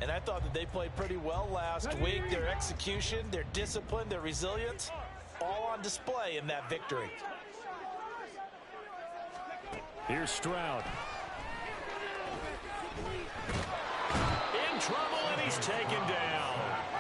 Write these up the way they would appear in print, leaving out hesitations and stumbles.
And I thought that they played pretty well last week. Their execution, their discipline, their resilience, all on display in that victory. Here's Stroud. In trouble, and he's taken down.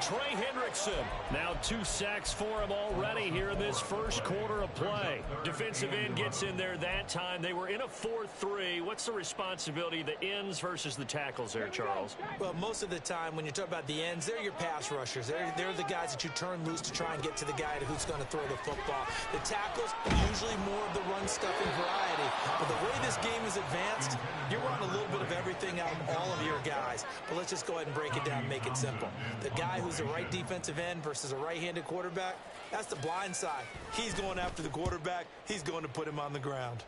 Trey Hendrickson. Now 2 sacks for him already here in this first quarter of play. Defensive end gets in there that time. They were in a 4-3. What's the responsibility of the ends versus the tackles there, Charles? Well, most of the time when you talk about the ends, they're your pass rushers. They're the guys that you turn loose to try and get to the guy who's going to throw the football. The tackles, usually more of the run-stuffing variety. But the way this game is advanced, you're running a little bit of everything out of all of your guys. But let's just go ahead and break it down and make it simple. The guy who's the right defensive end versus a right-handed quarterback, that's the blind side. He's going after the quarterback. He's going to put him on the ground.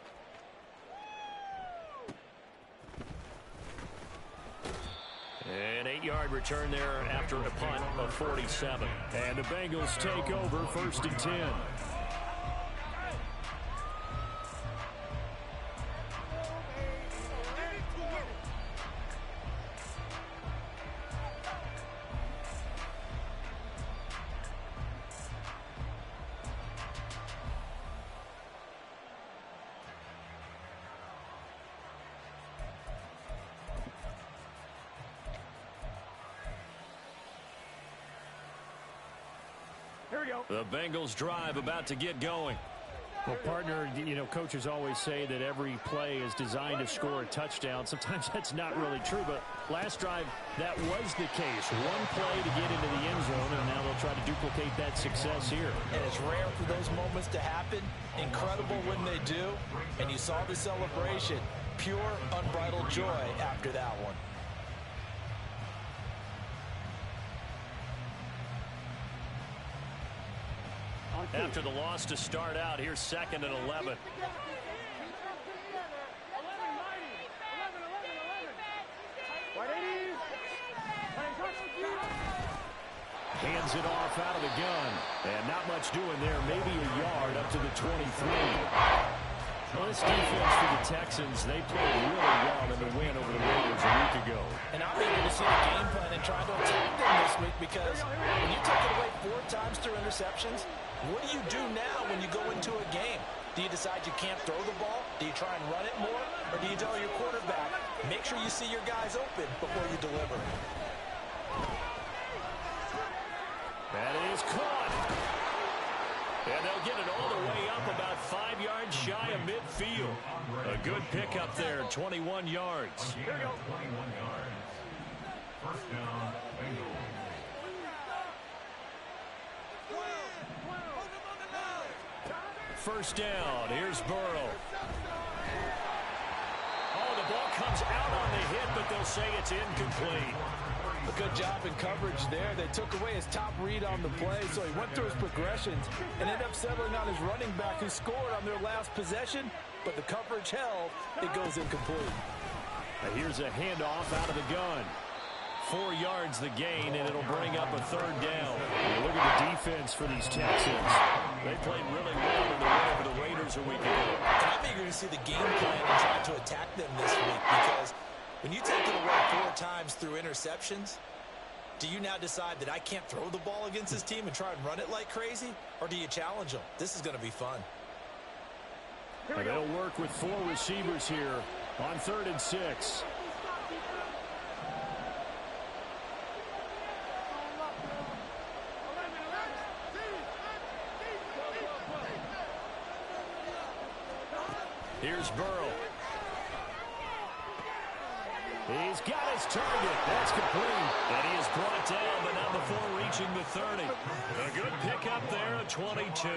An 8-yard return there after a punt of 47. And the Bengals take over 1st and 10. The Bengals drive about to get going. Well, partner, you know, coaches always say that every play is designed to score a touchdown. Sometimes that's not really true, but last drive, that was the case. One play to get into the end zone, and now they'll try to duplicate that success here. And it's rare for those moments to happen. Incredible when they do. And you saw the celebration. Pure, unbridled joy after that one. After the loss to start out, here's 2nd and 11. Hands it off out of the gun. And not much doing there. Maybe a yard up to the 23. Well, this defense for the Texans, they played really well in the win over the Raiders a week ago. And I'm able to see the game plan and try to attack them this week because when you take it away 4 times through interceptions, what do you do now when you go into a game? Do you decide you can't throw the ball? Do you try and run it more? Or do you tell your quarterback, make sure you see your guys open before you deliver? That is caught. And they'll get it all the way up about 5 yards shy of midfield. A good pickup there, 21 yards. Here we go. 21 yards. First down, Bengals. First down, here's Burrow. Oh, the ball comes out on the hit, but they'll say it's incomplete. A good job in coverage there. They took away his top read on the play, so he went through his progressions and ended up settling on his running back who scored on their last possession, but the coverage held. It goes incomplete. Here's a handoff out of the gun. 4 yards the gain, and it'll bring up a 3rd down. And look at the defense for these Texans. They played really well in the win over the Raiders a week ago. I'm eager to see the game plan and try to attack them this week because when you take it away 4 times through interceptions, do you now decide that I can't throw the ball against this team and try and run it like crazy? Or do you challenge them? This is going to be fun. And they'll work with 4 receivers here on 3rd and 6. Here's Burrow. He's got his target. That's complete. And he is brought down, but not before reaching the 30. A good pickup there at 22.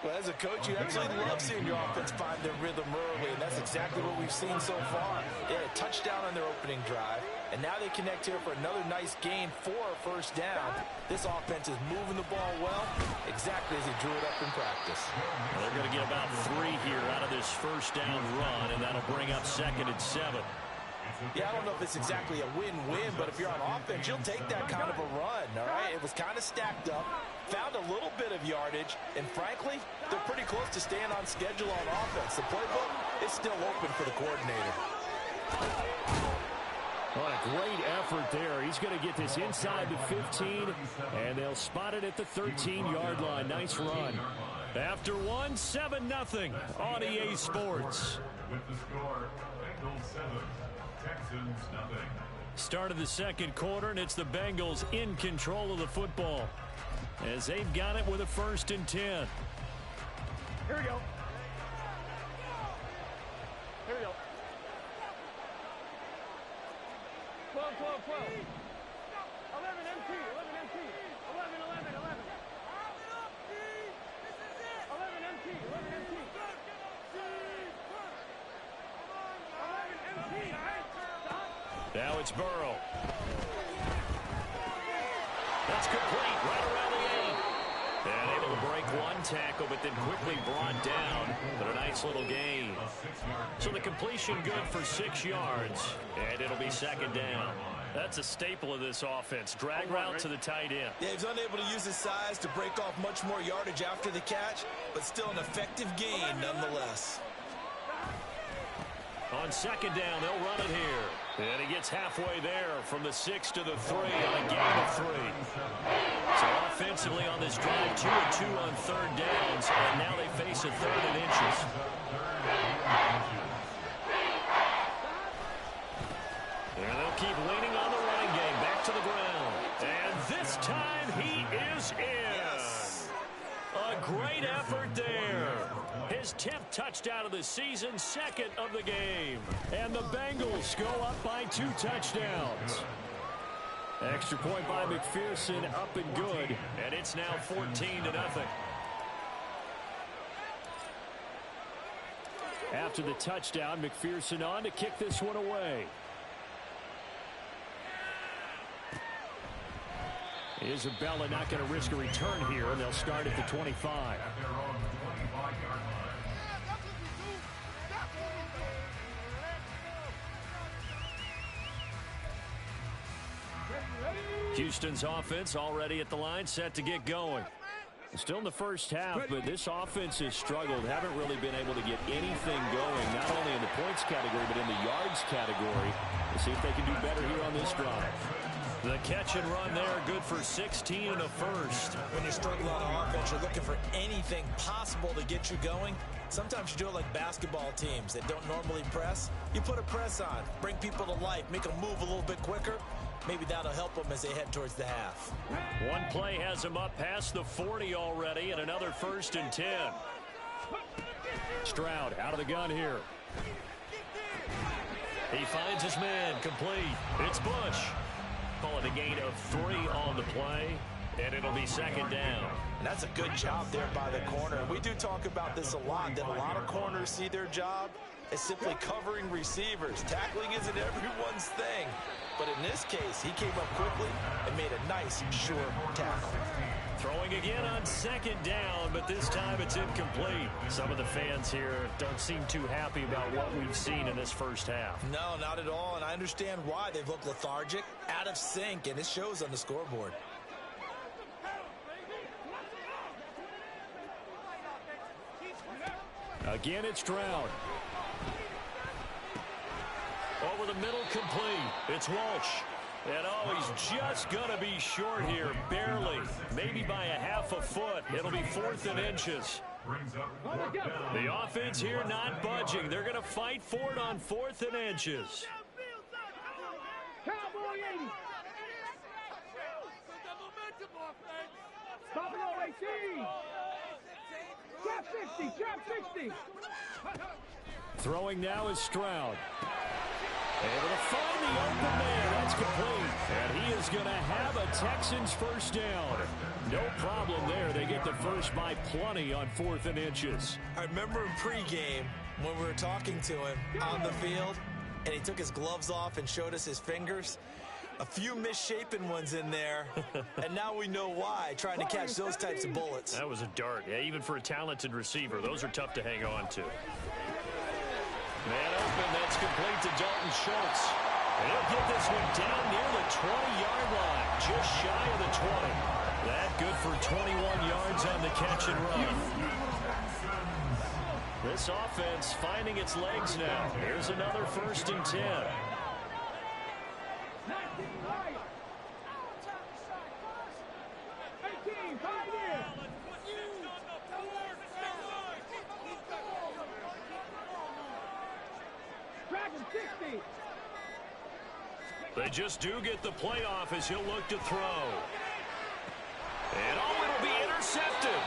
Well, as a coach, you absolutely love seeing your offense find their rhythm early, and that's exactly what we've seen so far. They had a touchdown on their opening drive, and now they connect here for another nice gain for a 1st down. This offense is moving the ball well, exactly as he drew it up in practice. Well, they're going to get about 3 here out of this 1st down run, and that'll bring up 2nd and 7. Yeah, I don't know if it's exactly a win-win, but if you're on offense, you'll take that kind of a run, all right? It was kind of stacked up, found a little bit of yardage, and frankly, they're pretty close to staying on schedule on offense. The playbook is still open for the coordinator. What a great effort there. He's going to get this inside the 15, and they'll spot it at the 13-yard line. Nice run. After one, 7-0 on EA Sports. With the score, Bengals 7, Texans nothing. Start of the second quarter, and it's the Bengals in control of the football as they've got it with a 1st and 10. Here we go. Here we go. 12, 12, 12. 11 MT, 11 MT. 11, 11, 11. 11 MT, 11 MT. 11 MT, Now it's Burrow. That's complete, right around the 8. And able to break one tackle, but then quickly brought down. But a nice little gain. So the completion good for 6 yards, and it'll be 2nd down. That's a staple of this offense. Drag route to the tight end. Yeah, he's unable to use his size to break off much more yardage after the catch, but still an effective gain nonetheless. On 2nd down, they'll run it here. And he gets halfway there from the 6 to the 3 on a gain of 3. So offensively on this drive, 2 of 2 on 3rd downs, and now they face a 3rd and inches. And they'll keep leaning on the running game. Back to the ground. And this time he is in. Yes. A great effort there. His 10th touchdown of the season, 2nd of the game. And the Bengals go up by 2 touchdowns. Extra point by McPherson, up and good. And it's now 14-0. After the touchdown, McPherson on to kick this one away. Isabella not going to risk a return here, and they'll start at the 25. Houston's offense already at the line, set to get going. Still in the first half, but this offense has struggled. Haven't really been able to get anything going, not only in the points category, but in the yards category. We'll see if they can do better here on this drive. The catch and run there, good for 16 and a first. When you're struggling on offense, you're looking for anything possible to get you going. Sometimes you do it like basketball teams that don't normally press. You put a press on, bring people to life, make them move a little bit quicker. Maybe that'll help them as they head towards the half. One play has him up past the 40 already, and another 1st and 10. Stroud out of the gun here. He finds his man, complete. It's Bush. Call it a gain of 3 on the play, and it'll be 2nd down. And that's a good job there by the corner. We do talk about this a lot, that a lot of corners see their job as simply covering receivers. Tackling isn't everyone's thing. But in this case, he came up quickly and made a nice, sure tackle. Throwing again on 2nd down, but this time it's incomplete. Some of the fans here don't seem too happy about what we've seen in this first half. No, not at all, and I understand why. They've looked lethargic, out of sync, and it shows on the scoreboard. Again, it's Stroud. Over the middle, complete. It's Walsh. And oh, he's just going to be short here, barely. Maybe by a half a foot. It'll be 4th and inches. The offense here not budging. They're going to fight for it on 4th and inches. Stop it, OAC! Trap 60, trap 60! Throwing now is Stroud. Able to find the open man. That's complete. And he is going to have a Texans first down. No problem there. They get the first by plenty on 4th and inches. I remember in pregame when we were talking to him on the field, and he took his gloves off and showed us his fingers. A few misshapen ones in there, and now we know why, trying to catch those types of bullets. That was a dart. Yeah, even for a talented receiver, those are tough to hang on to. Man open, that's complete to Dalton Schultz. And he'll get this one down near the 20-yard line, just shy of the 20. That good for 21 yards on the catch and run. This offense finding its legs now. Here's another 1st and 10. They just do get the playoff as he'll look to throw. And it'll be intercepted.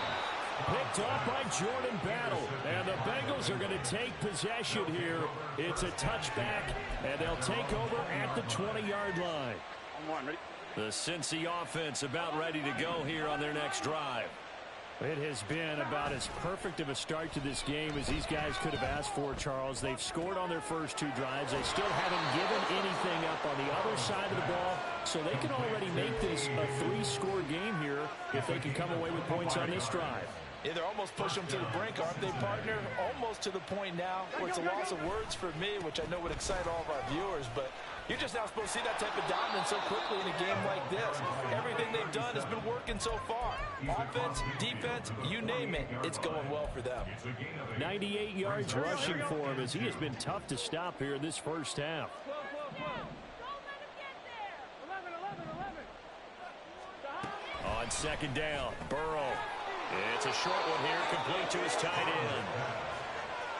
Picked off by Jordan Battle. And the Bengals are going to take possession here. It's a touchback, and they'll take over at the 20-yard line. The Cincy offense about ready to go here on their next drive. It has been about as perfect of a start to this game as these guys could have asked for, Charles. They've scored on their first 2 drives. They still haven't given anything up on the other side of the ball, so they can already make this a 3-score game here if they can come away with points on this drive. Yeah, they're almost pushing them to the brink, aren't they, partner? Almost to the point now where it's a loss of words for me, which I know would excite all of our viewers, but you're just not supposed to see that type of dominance so quickly in a game like this. Everything they've done has been working so far. Offense, defense, you name it, it's going well for them. 98 yards rushing for him as he has been tough to stop here in this first half. On second down, Burrow. It's a short one here, complete to his tight end.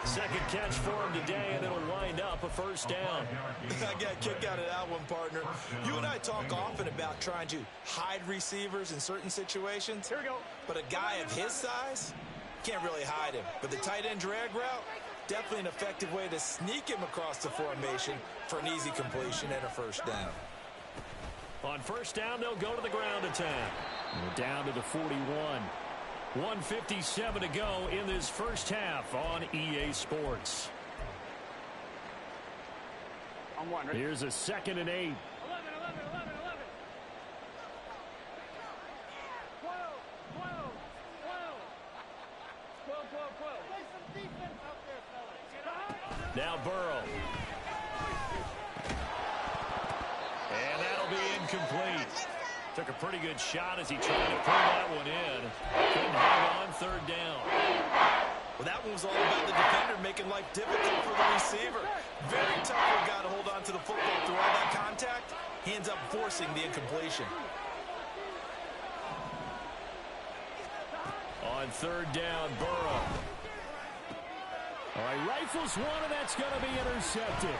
Second catch for him today, and it'll wind up a first down. I got a kick out of that one, partner. You and I talk often about trying to hide receivers in certain situations. Here we go. But a guy of his size, can't really hide him. But the tight end drag route, definitely an effective way to sneak him across the formation for an easy completion and a first down. On first down, they'll go to the ground attack. Down to the 41. 1:57 to go in this first half on EA Sports. Here's a 2nd and 8. 11. 12. Play some defense out there, fellas. Now Burrow. And that'll be incomplete. Took a pretty good shot as he tried to put that one in. Couldn't hang on third down. Well, that one was all about the defender making life difficult for the receiver. Very tough for a guy to hold on to the football through all that contact. He ends up forcing the incompletion. On third down, Burrow. All right, rifles one, and that's going to be intercepted.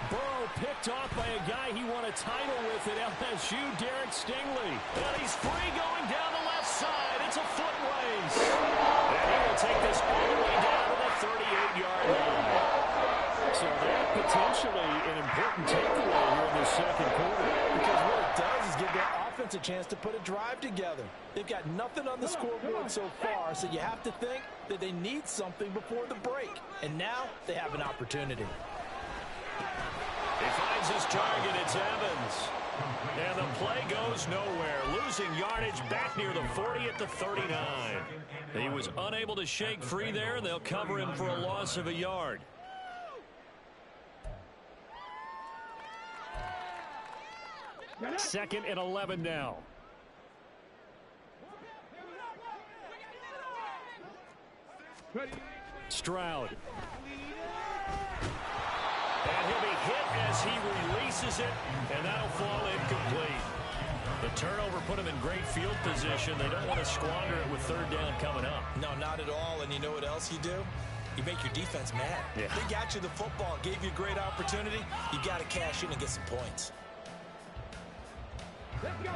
Burrow picked off by a guy he won a title with at LSU, Derek Stingley. And he's free going down the left side. It's a foot race. And he will take this all the way down to the 38-yard line. So that potentially an important takeaway here in the second quarter. Because what it does is give their offense a chance to put a drive together. They've got nothing on the scoreboard so far, so you have to think that they need something before the break. And now they have an opportunity. He finds his target. It's Evans. And the play goes nowhere. Losing yardage back near the 40 at the 39. He was unable to shake free there, and they'll cover him for a loss of a yard. Second and 11 now. Stroud. And he'll be hit as he releases it, and that'll fall incomplete. The turnover put him in great field position. They don't want to squander it with third down coming up. No, not at all. And you know what else you do? You make your defense mad. Yeah. They got you the football, gave you a great opportunity. You got to cash in and get some points.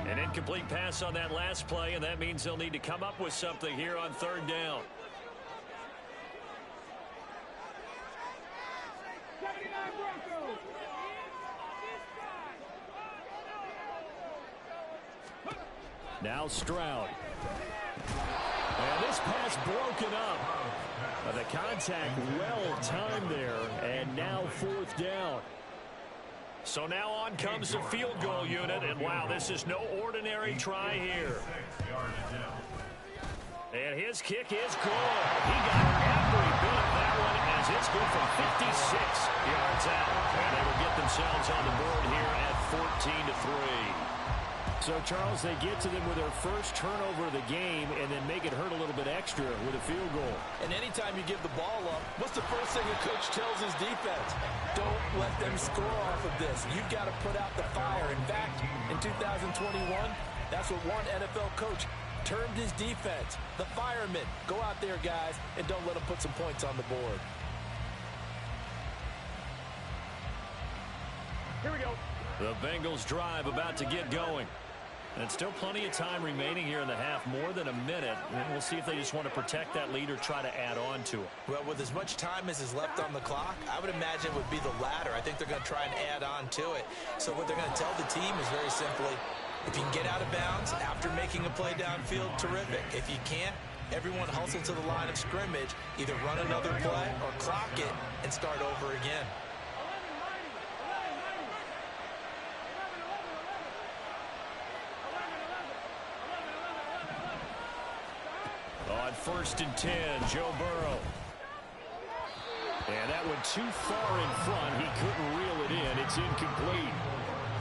An incomplete pass on that last play, and that means they'll need to come up with something here on third down. Now Stroud. And this pass broken up. The contact well timed there, and now fourth down. So now on comes the field goal unit, and wow, this is no ordinary try here. And his kick is good. He got every bit of that one as it's good from 56 yards out. And they will get themselves on the board here at 14-3. So, Charles, they get to them with their first turnover of the game and then make it hurt a little bit extra with a field goal. And anytime you give the ball up, what's the first thing a coach tells his defense? Don't let them score off of this. You've got to put out the fire. In fact, in 2021, that's what one NFL coach termed his defense. The firemen. Go out there, guys, and don't let them put some points on the board. Here we go. The Bengals drive about to get going. And still plenty of time remaining here in the half, more than a minute. And we'll see if they just want to protect that lead or try to add on to it. Well, with as much time as is left on the clock, I would imagine it would be the latter. I think they're going to try and add on to it. So what they're going to tell the team is very simply, if you can get out of bounds after making a play downfield, terrific. If you can't, everyone hustle to the line of scrimmage, either run another play or clock it and start over again. On 1st and 10, Joe Burrow. And that went too far in front. He couldn't reel it in. It's incomplete.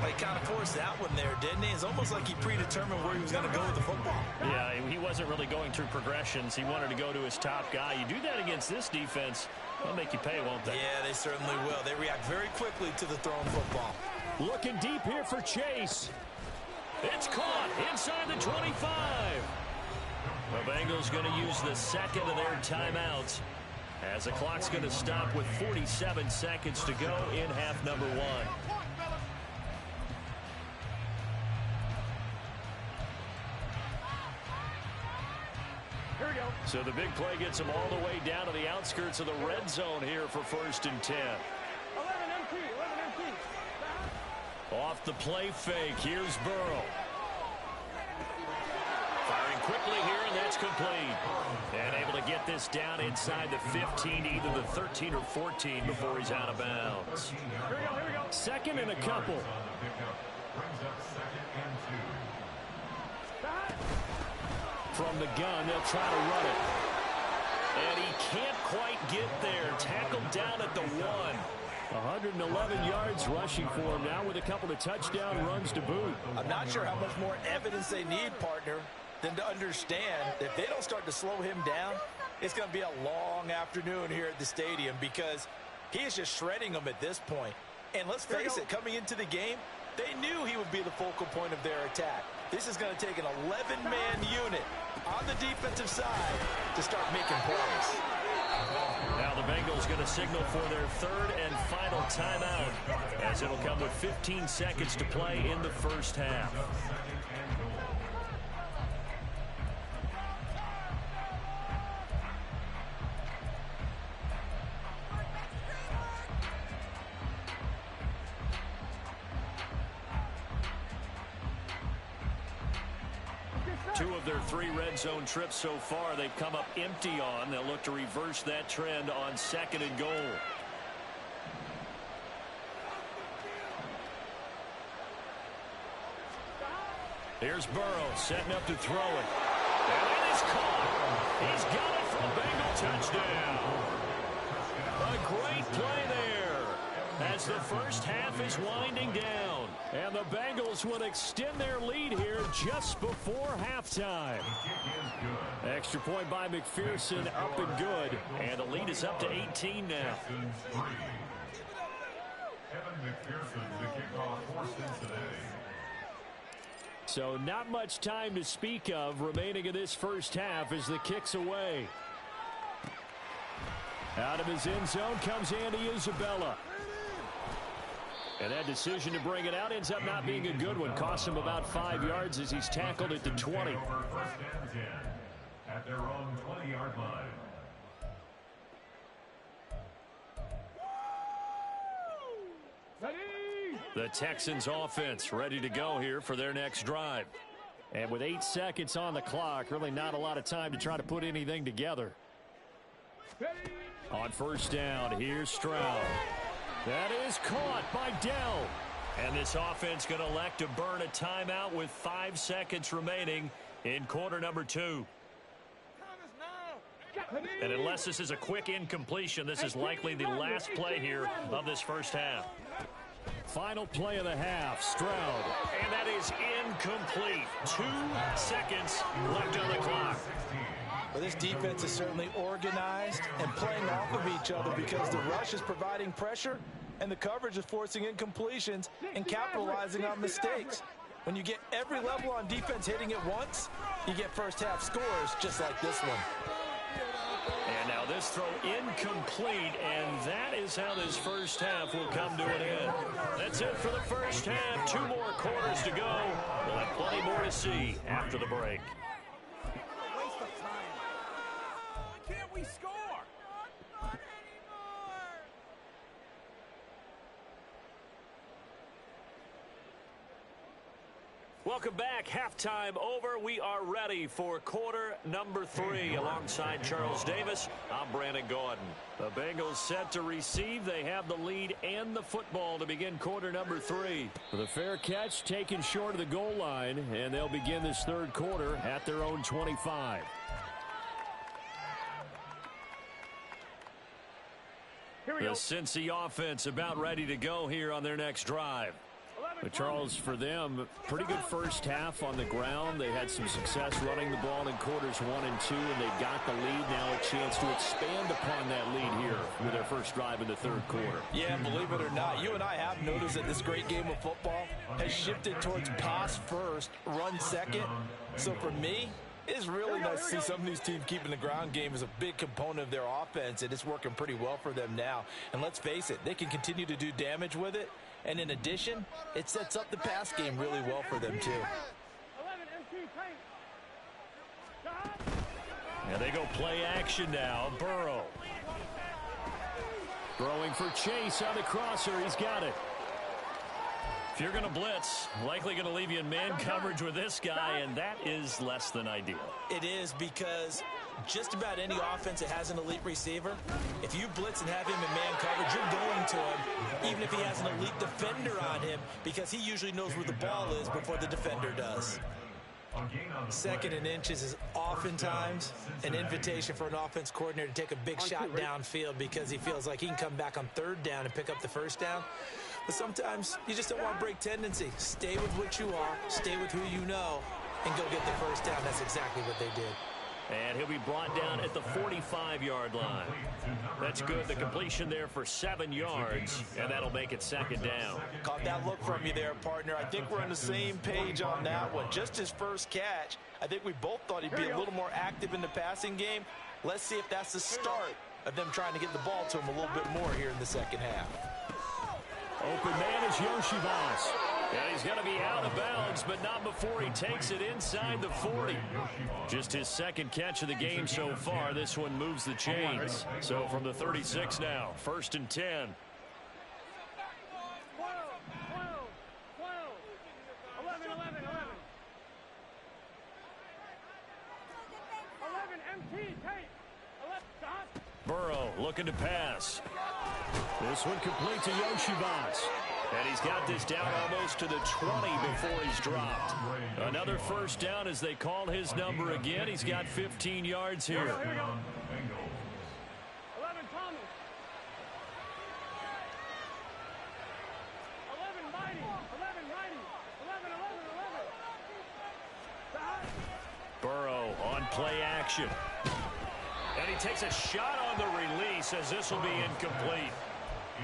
He kind of forced that one there, didn't he? It's almost like he predetermined where he was going to go with the football. Yeah, he wasn't really going through progressions. He wanted to go to his top guy. You do that against this defense, they'll make you pay, won't they? Yeah, they certainly will. They react very quickly to the thrown football. Looking deep here for Chase. It's caught inside the 25. The Bengals going to use the second of their timeouts as the clock's going to stop with 47 seconds to go in half number one. Here we go. So the big play gets them all the way down to the outskirts of the red zone here for 1st and 10. 11 MT, 11 MT. Off the play fake, here's Burrow. Firing quickly here, and that's complete. And able to get this down inside the 15, either the 13 or 14 before he's out of bounds. Here we go. Second and a couple. From the gun, they'll try to run it. And he can't quite get there. Tackled down at the 1. 111 yards rushing for him now with a couple of touchdown runs to boot. I'm not sure how much more evidence they need, partner, than to understand that if they don't start to slow him down, it's going to be a long afternoon here at the stadium because he is just shredding them at this point. And let's face it, coming into the game, they knew he would be the focal point of their attack. This is going to take an 11-man unit on the defensive side to start making plays. Now the Bengals going to signal for their third and final timeout as it'll come with 15 seconds to play in the first half. Two of their 3 red zone trips so far, they've come up empty on. They'll look to reverse that trend on 2nd and goal. Here's Burrow setting up to throw it. And it is caught. He's got it for a Bengal touchdown. A great play there as the first half is winding down. And the Bengals will extend their lead here just before halftime. Extra point by McPherson, up and good. And the lead is up to 18 now. So not much time to speak of remaining in this first half as the kick's away. Out of his end zone comes Andy Isabella. And that decision to bring it out ends up not being a good one. Costs him about 5 yards as he's tackled at the 20. At their own 20-yard line. The Texans offense ready to go here for their next drive. And with 8 seconds on the clock, really not a lot of time to try to put anything together. On first down, here's Stroud. That is caught by Dell. And this offense going to elect to burn a timeout with 5 seconds remaining in quarter number 2. And unless this is a quick incompletion, this is likely the last play here of this first half. Final play of the half, Stroud. And that is incomplete. 2 seconds left on the clock. Well, this defense is certainly organized and playing off of each other because the rush is providing pressure and the coverage is forcing incompletions and capitalizing on mistakes. When you get every level on defense hitting it once, you get first half scores just like this one. And now this throw incomplete, and that is how this first half will come to an end. That's it for the first half. 2 more quarters to go. We'll have plenty more to see after the break. Waste of time. Why can't we score? Not anymore. Welcome back. Halftime over. We are ready for quarter number 3. Alongside Charles Davis, I'm Brandon Gordon. The Bengals set to receive. They have the lead and the football to begin quarter number 3. With a fair catch taken short of the goal line, and they'll begin this third quarter at their own 25. Here we The go. Cincy offense about ready to go here on their next drive. But Charles, for them, pretty good first half on the ground. They had some success running the ball in quarters 1 and 2, and they got the lead. Now a chance to expand upon that lead here with their first drive in the third quarter. Yeah, believe it or not, you and I have noticed that this great game of football has shifted towards pass first, run second. So for me, it's really nice to see some of these teams keeping the ground game as a big component of their offense, and it's working pretty well for them now. And let's face it, they can continue to do damage with it. And in addition, it sets up the pass game really well for them, too. 11 MT tank. And they go play action now. Burrow. Throwing for Chase on the crosser. He's got it. If you're going to blitz, likely going to leave you in man coverage with this guy, and that is less than ideal. It is because just about any offense that has an elite receiver, if you blitz and have him in man coverage, you're going to him, even if he has an elite defender on him, because he usually knows where the ball is before the defender does. Second and inches is oftentimes an invitation for an offense coordinator to take a big shot downfield because he feels like he can come back on third down and pick up the first down. But sometimes you just don't want to break tendency. Stay with what you are, stay with who you know, and go get the first down. That's exactly what they did. And he'll be brought down at the 45-yard line. That's good. The completion there for 7 yards, and that'll make it second down. Caught that look from you there, partner. I think we're on the same page on that one. Just his first catch, I think we both thought he'd be a little more active in the passing game. Let's see if that's the start of them trying to get the ball to him a little bit more here in the second half. Open man is Yoshivas. And he's going to be out of bounds, but not before he takes it inside the 40. Just his second catch of the game so far. This one moves the chains. So from the 36 now, 1st and 10. 12, 11, 11, 11. 11 MT tank. 11 stop. Burrow looking to pass. This one complete to Yoshivas. And he's got this down almost to the 20 before he's dropped. Another first down as they call his number again. He's got 15 yards here. 11 Thomas. 11 Mighty. 11 Mighty. 11, 11, 11. Burrow on play action. And he takes a shot on the release as this will be incomplete.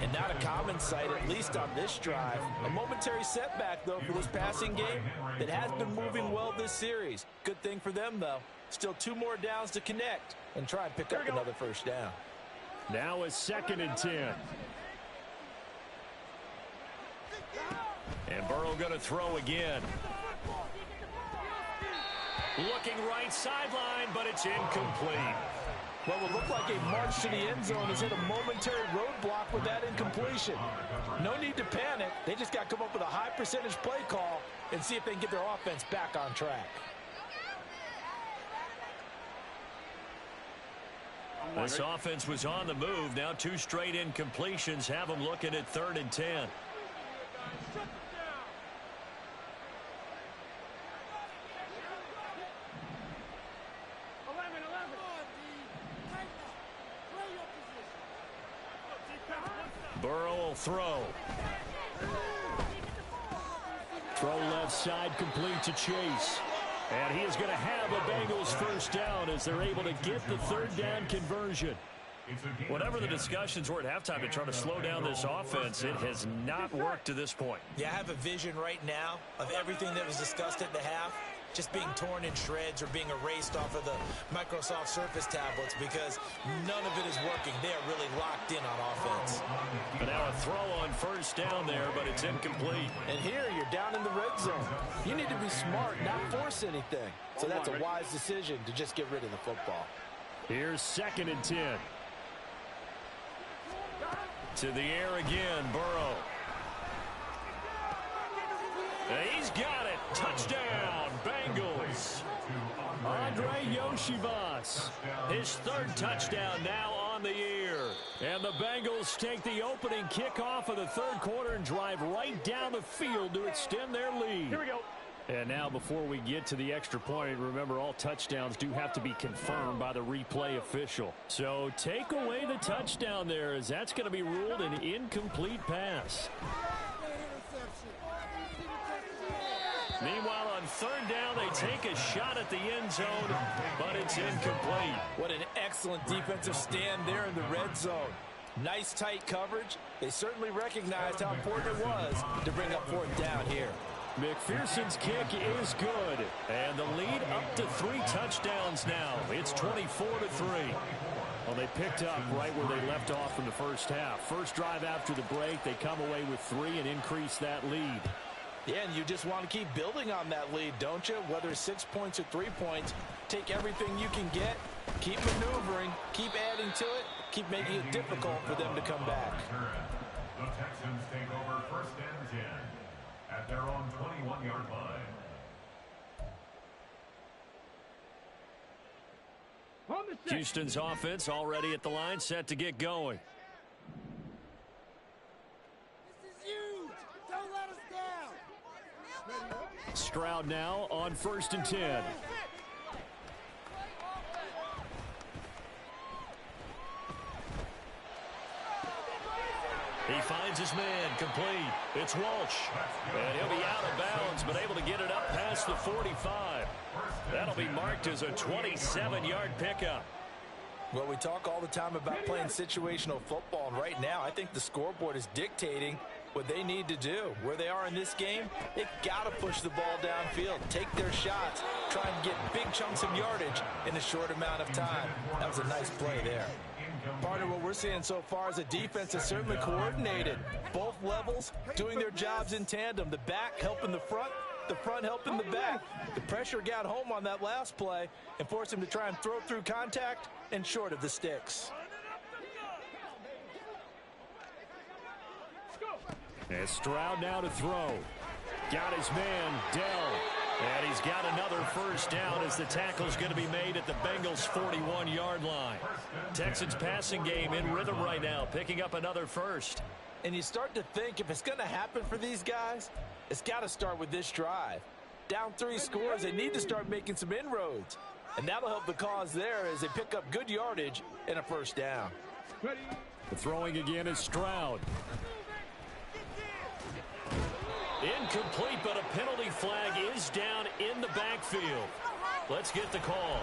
And not a common sight, at least on this drive. A momentary setback, though, for this passing game that has been moving well this series. Good thing for them, though. Still 2 more downs to connect and try and pick up another first down. Now a 2nd and 10. And Burrow going to throw again. Looking right sideline, but it's incomplete. What would look like a march to the end zone has hit a momentary roadblock with that incompletion. No need to panic. They just got to come up with a high percentage play call and see if they can get their offense back on track. This offense was on the move. Now 2 straight incompletions have them looking at 3rd and 10. Burrow will throw. Throw left side complete to Chase. And he is going to have a Bengals first down as they're able to get the third down conversion. Whatever the discussions were at halftime to try to slow down this offense, it has not worked to this point. Yeah, I have a vision right now of everything that was discussed at the half just being torn in shreds or being erased off of the Microsoft Surface tablets because none of it is working. They are really locked in on offense. And now a throw on first down there, but it's incomplete. And here you're down in the red zone. You need to be smart, not force anything. So that's a wise decision to just get rid of the football. Here's 2nd and 10. To the air again, Burrow. And he's got it. Touchdown, Bengals. Andre Yoshivas. His 3rd touchdown now on the year. And the Bengals take the opening kickoff of the 3rd quarter and drive right down the field to extend their lead. Here we go. And now before we get to the extra point, remember all touchdowns do have to be confirmed by the replay official. So take away the touchdown there as that's going to be ruled an incomplete pass. Meanwhile, on 3rd down, they take a shot at the end zone, but it's incomplete. What an excellent defensive stand there in the red zone. Nice tight coverage. They certainly recognized how important it was to bring up 4th down here. McPherson's kick is good. And the lead up to 3 touchdowns now. It's 24-3. Well, they picked up right where they left off in the first half. First drive after the break, they come away with 3 and increase that lead. Yeah, and you just want to keep building on that lead, don't you? Whether it's 6 points or 3 points, take everything you can get, keep maneuvering, keep adding to it, keep making it difficult for them to come back. The Texans take over 1st and 10 at their own 21-yard line. Houston's offense already at the line, set to get going. This is huge. Don't let us down. Stroud now on 1st and 10. He finds his man, complete. It's Walsh. And he'll be out of bounds, but able to get it up past the 45. That'll be marked as a 27-yard pickup. Well, we talk all the time about playing situational football, and right now I think the scoreboard is dictating what they need to do. Where they are in this game, they've got to push the ball downfield, take their shots, try and get big chunks of yardage in a short amount of time. That was a nice play there. Partner, what we're seeing so far is a defense that's certainly coordinated. Both levels doing their jobs in tandem. The back helping the front helping the back. The pressure got home on that last play and forced him to try and throw through contact and short of the sticks. And Stroud now to throw. Got his man, Dell. And he's got another first down as the tackle's going to be made at the Bengals' 41-yard line. Texans passing game in rhythm right now, picking up another first. And you start to think if it's going to happen for these guys, it's got to start with this drive. Down 3 scores, they need to start making some inroads. And that'll help the cause there as they pick up good yardage and a first down. The throwing again is Stroud. Incomplete, but a penalty flag is down in the backfield. Let's get the call.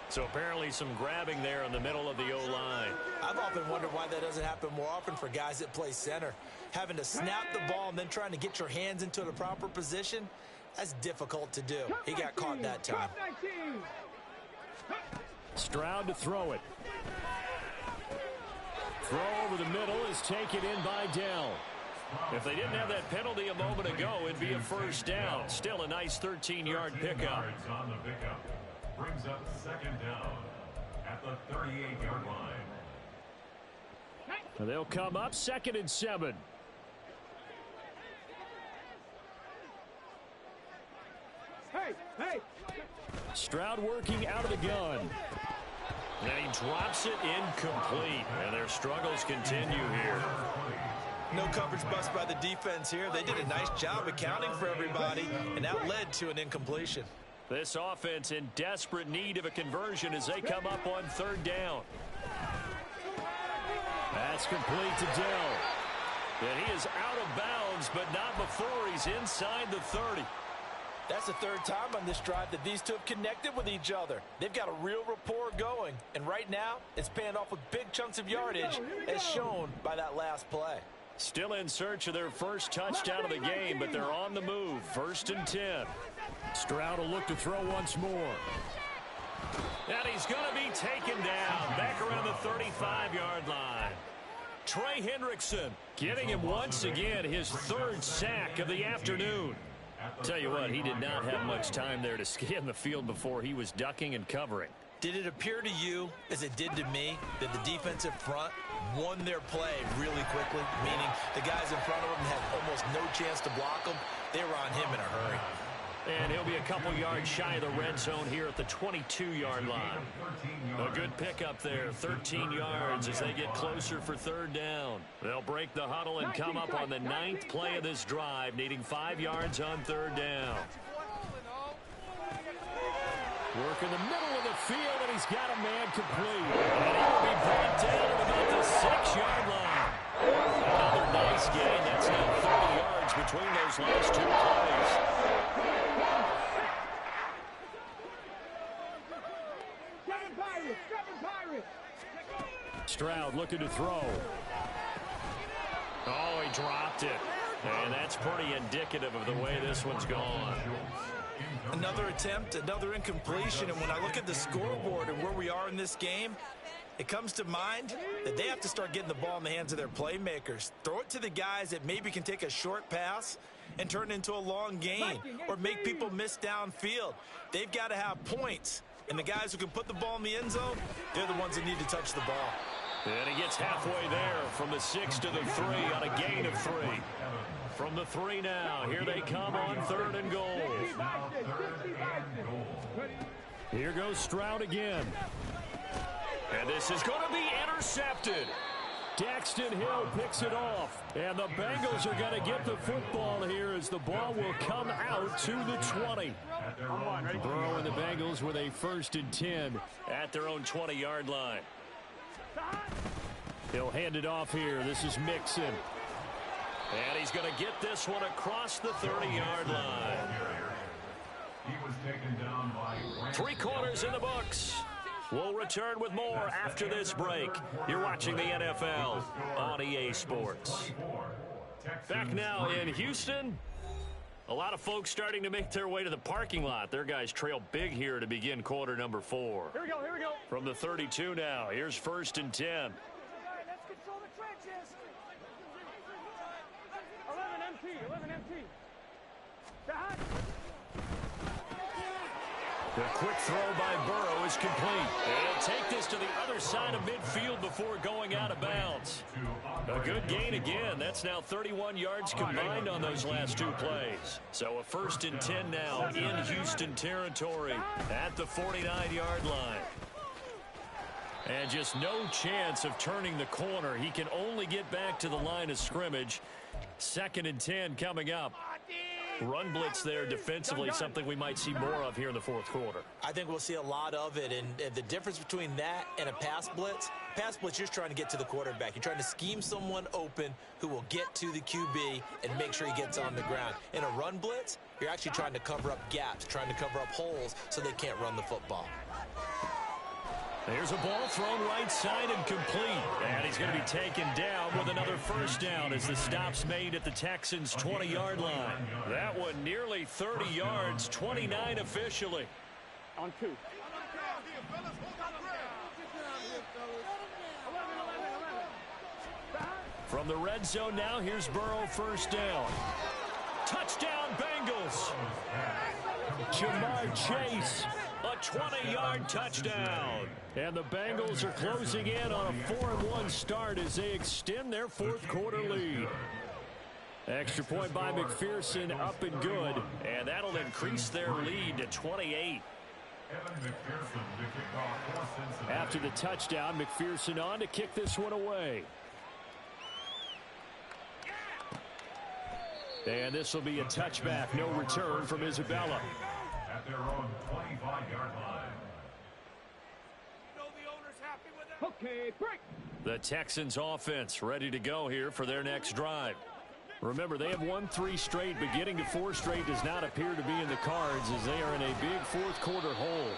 So apparently some grabbing there in the middle of the O-line. I've often wondered why that doesn't happen more often for guys that play center. Having to snap the ball and then trying to get your hands into the proper position, that's difficult to do. He got caught that time. Stroud to throw it. Throw over the middle is taken in by Dell. If they didn't have that penalty a moment ago, it'd be a first down. Still a nice 13-yard pickup. On the pickup brings up 2nd down at the 38-yard line. They'll come up 2nd and 7. Hey! Stroud working out of the gun. And he drops it incomplete. And their struggles continue here. No coverage bust by the defense here. They did a nice job accounting for everybody, and that led to an incompletion. This offense in desperate need of a conversion as they come up on 3rd down. That's complete to Dell. And he is out of bounds downs, but not before he's inside the 30. That's the third time on this drive that these two have connected with each other. They've got a real rapport going, and right now it's paying off with big chunks of yardage, as shown by that last play. Still in search of their first touchdown of the game, but they're on the move. 1st and 10. Stroud will look to throw once more. And he's going to be taken down back around the 35-yard line. Trey Hendrickson getting him once again his 3rd sack of the afternoon. Tell you what, he did not have much time there to scan the field before he was ducking and covering. Did it appear to you, as it did to me, that the defensive front won their play really quickly, meaning the guys in front of them had almost no chance to block them? They were on him in a hurry. And he'll be a couple yards shy of the red zone here at the 22-yard line. A good pickup there, 13 yards as they get closer for 3rd down. They'll break the huddle and come up on the 9th play of this drive, needing 5 yards on 3rd down. Work in the middle of the field, and he's got a man complete. And he will be brought down at about the 6-yard line. Another nice gain. That's now 30 yards between those last 2 plays. Stroud looking to throw. Oh, he dropped it. And that's pretty indicative of the way this one's gone. Another attempt, another incompletion, and when I look at the scoreboard and where we are in this game, it comes to mind that they have to start getting the ball in the hands of their playmakers. Throw it to the guys that maybe can take a short pass and turn it into a long gain or make people miss downfield. They've got to have points, and the guys who can put the ball in the end zone, they're the ones that need to touch the ball. And he gets halfway there from the 6 to the 3 on a gain of 3. From the 3 now, here they come on 3rd and goal. Here goes Stroud again. And this is going to be intercepted. Daxton Hill picks it off. And the Bengals are going to get the football here as the ball will come out to the 20. Burrow and the Bengals with a 1st and 10 at their own 20-yard line. He'll hand it off here. This is Mixon. And he's going to get this one across the 30-yard line. He was taken down by 3 quarters in the books. We'll return with more after this break. You're watching the NFL on EA Sports. Back now in Houston. A lot of folks starting to make their way to the parking lot. Their guys trail big here to begin quarter number 4. Here we go, here we go. From the 32 now, here's 1st and 10. All right, let's control the trenches. 11 MT. Behind. The quick throw by Burrow is complete. He'll take this to the other side of midfield before going out of bounds. A good gain again. That's now 31 yards combined on those last 2 plays. So a 1st and 10 now in Houston territory at the 49-yard line. And just no chance of turning the corner. He can only get back to the line of scrimmage. 2nd and 10 coming up. Run blitz there defensively, something we might see more of here in the 4th quarter. I think we'll see a lot of it, and the difference between that and a pass blitz, you're just trying to get to the quarterback. You're trying to scheme someone open who will get to the QB and make sure he gets on the ground. In a run blitz, you're actually trying to cover up gaps, trying to cover up holes so they can't run the football. There's a ball thrown right side and complete. And he's going to be taken down with another 1st down as the stop's made at the Texans' 20-yard line. That one nearly 30 yards, 29 officially. On 2. 11. From the red zone now, here's Burrow 1st down. Touchdown, Bengals. Jamar Chase. A 20-yard touchdown. And the Bengals are closing in on a 4-1 start as they extend their 4th quarter lead. Extra point by McPherson, up and good. And that'll increase their lead to 28. After the touchdown, McPherson on to kick this one away. And this will be a touchback, no return from Isabella. at their own 25-yard line. Okay, break. The Texans offense ready to go here for their next drive. Remember, they have won 3 straight, but getting to 4 straight does not appear to be in the cards as they are in a big fourth-quarter hole.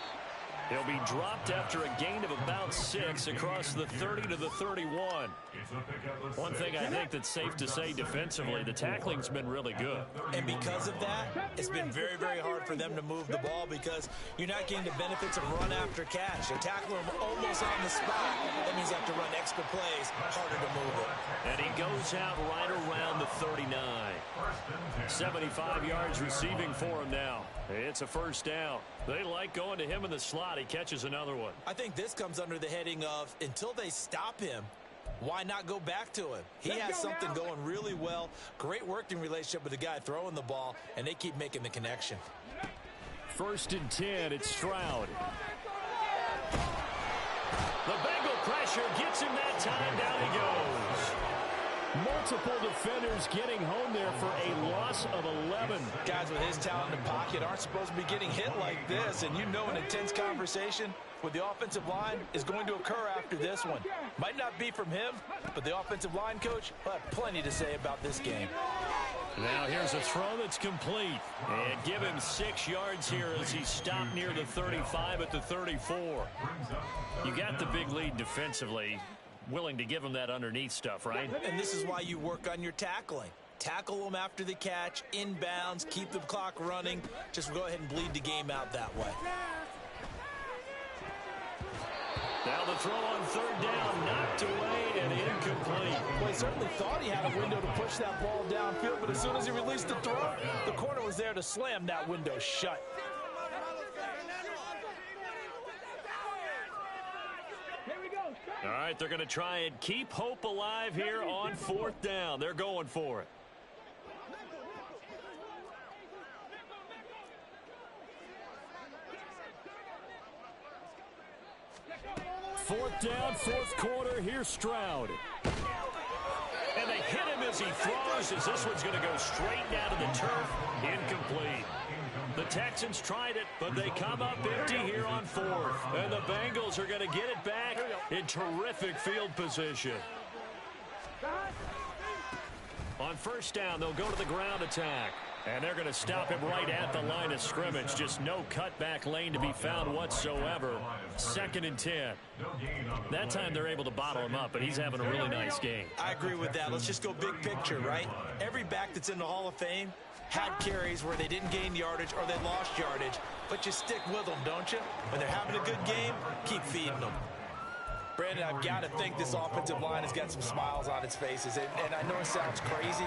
He'll be dropped after a gain of about 6 across the 30 to the 31. One thing I think that's safe to say defensively, the tackling's been really good. And because of that, it's been very, very hard for them to move the ball because you're not getting the benefits of run after catch. They tackle him almost on the spot. That means you have to run extra plays, harder to move it. And he goes out right around the 39. 75 yards receiving for him now. It's a first down. They like going to him in the slot. He catches another one. I think this comes under the heading of until they stop him, why not go back to him? He has something going really well. Great working relationship with the guy throwing the ball, and they keep making the connection. 1st and 10, it's Stroud. The Bengal pressure gets him that time. Down he goes. Multiple defenders getting home there for a loss of 11. Guys with his talent in the pocket aren't supposed to be getting hit like this, and you know an intense conversation with the offensive line is going to occur after this one. Might not be from him, but the offensive line coach will have plenty to say about this game. Now here's a throw that's complete. And give him 6 yards here as he's stopped near the 35 at the 34. You got the big lead defensively. Willing to give him that underneath stuff, right? And this is why you work on your tackling. Tackle them after the catch, inbounds, keep the clock running. Just go ahead and bleed the game out that way. Now the throw on 3rd down, knocked away and incomplete. Well, he certainly thought he had a window to push that ball downfield, but as soon as he released the throw, the corner was there to slam that window shut. All right, they're going to try and keep hope alive here on 4th down. They're going for it. Fourth down, 4th quarter. Here's Stroud. And they hit him as he throws, as this one's going to go straight down to the turf. Incomplete. The Texans tried it, but they come up empty here on 4th. And the Bengals are going to get it back in terrific field position. On 1st down, they'll go to the ground attack. And they're going to stop him right at the line of scrimmage. Just no cutback lane to be found whatsoever. 2nd and 10. That time they're able to bottle him up, but he's having a really nice game. I agree with that. Let's just go big picture, right? Every back that's in the Hall of Fame had carries where they didn't gain yardage or they lost yardage, but you stick with them, don't you? When they're having a good game, keep feeding them. Brandon, I've got to think this offensive line has got some smiles on its faces, and I know it sounds crazy,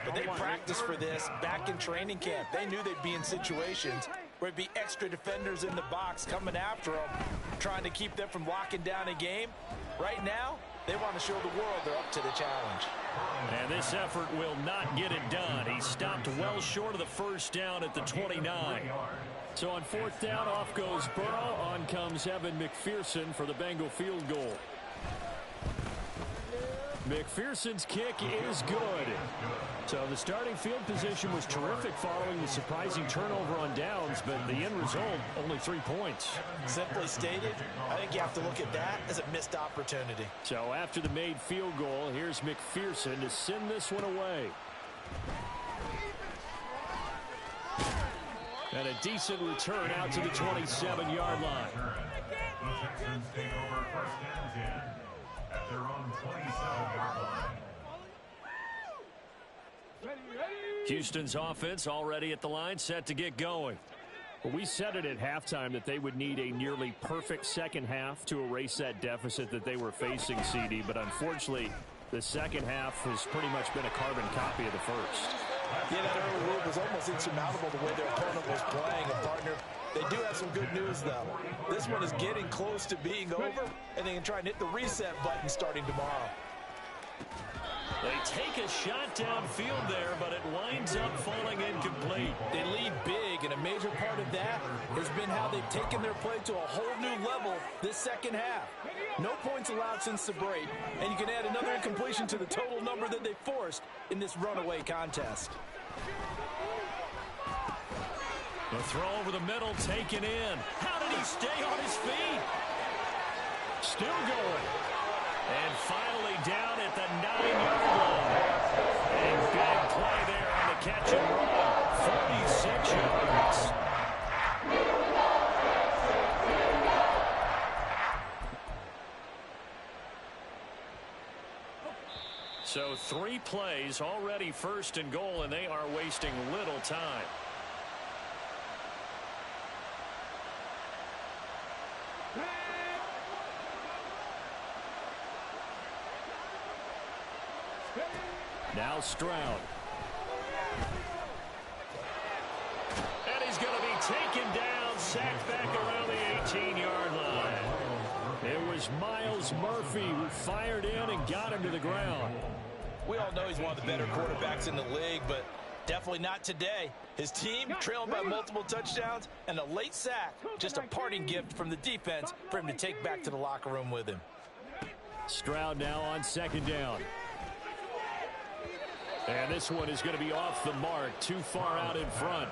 but they practiced for this back in training camp. They knew they'd be in situations where it'd be extra defenders in the box coming after them, trying to keep them from locking down a game. Right now, they want to show the world they're up to the challenge. And this effort will not get it done. He stopped well short of the 1st down at the 29. So on 4th down, off goes Burrow. On comes Evan McPherson for the Bengal field goal. McPherson's kick is good. So the starting field position was terrific following the surprising turnover on downs, but the end result, only 3 points. Simply stated, I think you have to look at that as a missed opportunity. So after the made field goal, here's McPherson to send this one away. And a decent return out to the 27-yard line. The Texans take over 1st and 10 at their own 27-yard line. Houston's offense already at the line, set to get going. Well, we said it at halftime that they would need a nearly perfect second half to erase that deficit that they were facing, CD, but unfortunately, the second half has pretty much been a carbon copy of the first. Yeah, that early lead was almost insurmountable the way their opponent was playing. And, partner, they do have some good news, though. This one is getting close to being over, and they can try and hit the reset button starting tomorrow. They take a shot downfield there, but it winds up falling incomplete. They lead big, and a major part of that has been how they've taken their play to a whole new level this second half. No points allowed since the break, and you can add another incompletion to the total number that they forced in this runaway contest. The throw over the middle, taken in. How did he stay on his feet? Still going. And finally down at the 9-yard line. Big play there on the catch and run. 46 yards. So 3 plays already first and goal, and they are wasting little time. Now Stroud. And he's going to be taken down, sacked back around the 18-yard line. It was Miles Murphy who fired in and got him to the ground. We all know he's one of the better quarterbacks in the league, but definitely not today. His team trailing by multiple touchdowns and a late sack. Just a parting gift from the defense for him to take back to the locker room with him. Stroud now on second down. And this one is going to be off the mark, too far out in front.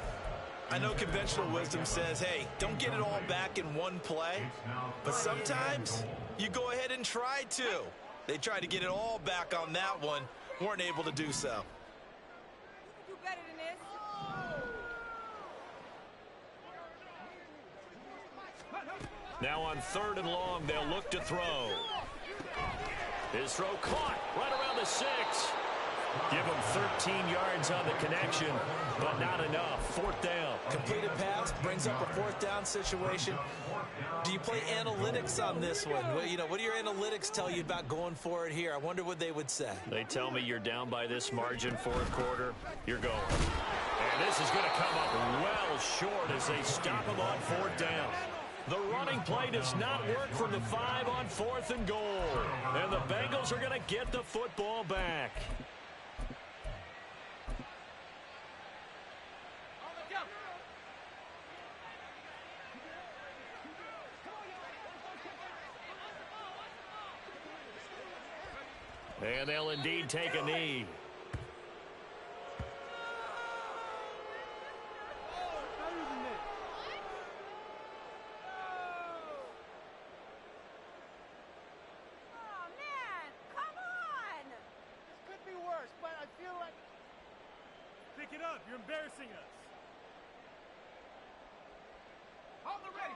I know conventional wisdom says, hey, don't get it all back in one play. But sometimes you go ahead and try to. They tried to get it all back on that one. Weren't able to do so. You can do better than this. Now on 3rd and long, they'll look to throw. His throw caught right around the 6. Give him 13 yards on the connection, but not enough. 4th down. Completed pass brings up a 4th down situation. Do you play analytics on this one? Well, you know, what do your analytics tell you about going for it here? I wonder what they would say. They tell me you're down by this margin, 4th quarter. You're going. And this is going to come up well short as they stop him on 4th down. The running play does not work from the 5 on 4th and goal. And the Bengals are going to get the football back. And they'll indeed take a knee. Pick it up. You're embarrassing us. Hold the ready.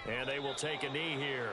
And they will take a knee here.